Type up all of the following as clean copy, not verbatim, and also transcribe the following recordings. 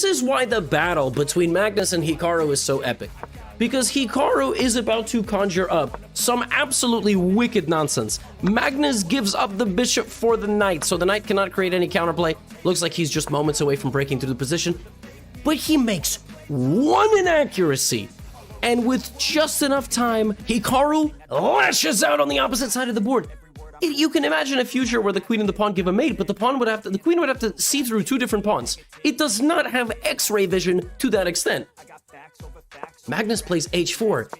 This is why the battle between Magnus and Hikaru is so epic. Because Hikaru is about to conjure up some absolutely wicked nonsense. Magnus gives up the bishop for the knight, so the knight cannot create any counterplay. Looks like he's just moments away from breaking through the position. But he makes one inaccuracy. And with just enough time, Hikaru lashes out on the opposite side of the board. You can imagine a future where the queen and the pawn give a mate, but the queen would have to see through two different pawns. It does not have X-ray vision to that extent. Magnus plays h4.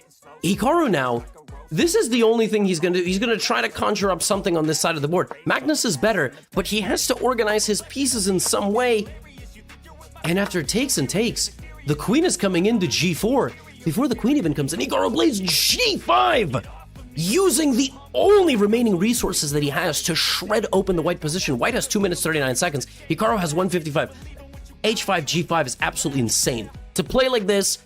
Hikaru now, this is the only thing he's gonna do. He's gonna try to conjure up something on this side of the board. Magnus is better, but he has to organize his pieces in some way. And after takes and takes, the queen is coming into g4. Before the queen even comes in, Hikaru plays g5! Using the only remaining resources that he has to shred open the white position. White has 2 minutes 39 seconds. Hikaru has 155. h5, g5 is absolutely insane. To play like this,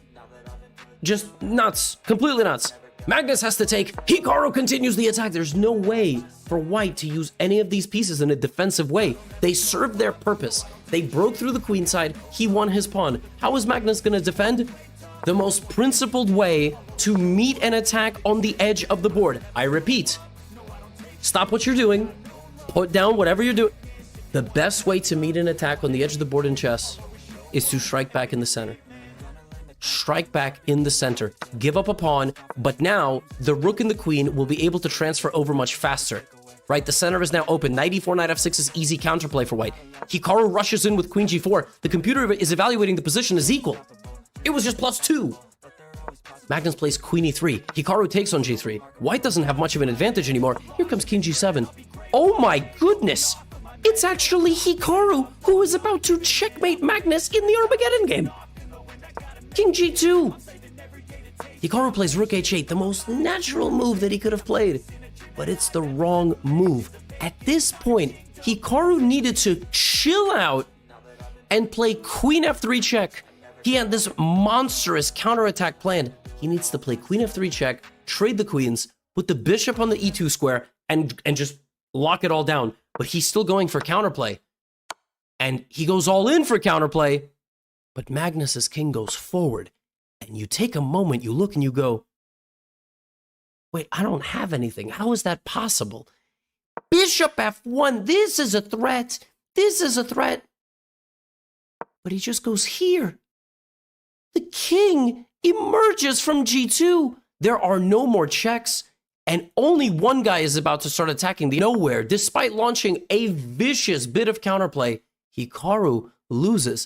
just nuts. Completely nuts. Magnus has to take. Hikaru continues the attack. There's no way for white to use any of these pieces in a defensive way. They served their purpose. They broke through the queen side. He won his pawn. How is Magnus going to defend? The most principled way to meet an attack on the edge of the board. I repeat, stop what you're doing, put down whatever you're doing. The best way to meet an attack on the edge of the board in chess is to strike back in the center. Strike back in the center, give up a pawn, but now the rook and the queen will be able to transfer over much faster. Right, the center is now open. Knight e4, knight f6 is easy counterplay for white. Hikaru rushes in with queen g4. The computer is evaluating the position as equal. It was just +2. Magnus plays queen e3. Hikaru takes on g3. White doesn't have much of an advantage anymore. Here comes king g7. Oh my goodness! It's actually Hikaru who is about to checkmate Magnus in the Armageddon game. King g2. Hikaru plays rook h8, the most natural move that he could have played. But it's the wrong move. At this point, Hikaru needed to chill out and play queen f3 check. He had this monstrous counterattack planned. He needs to play queen f3 check, trade the queens, put the bishop on the e2 square, and just lock it all down. But he's still going for counterplay. And he goes all in for counterplay. But Magnus's king goes forward. And you take a moment, you look and you go, wait, I don't have anything. How is that possible? Bishop f1, this is a threat. This is a threat. But he just goes here. The king emerges from g2. There are no more checks, and only one guy is about to start attacking the nowhere. Despite launching a vicious bit of counterplay, Hikaru loses.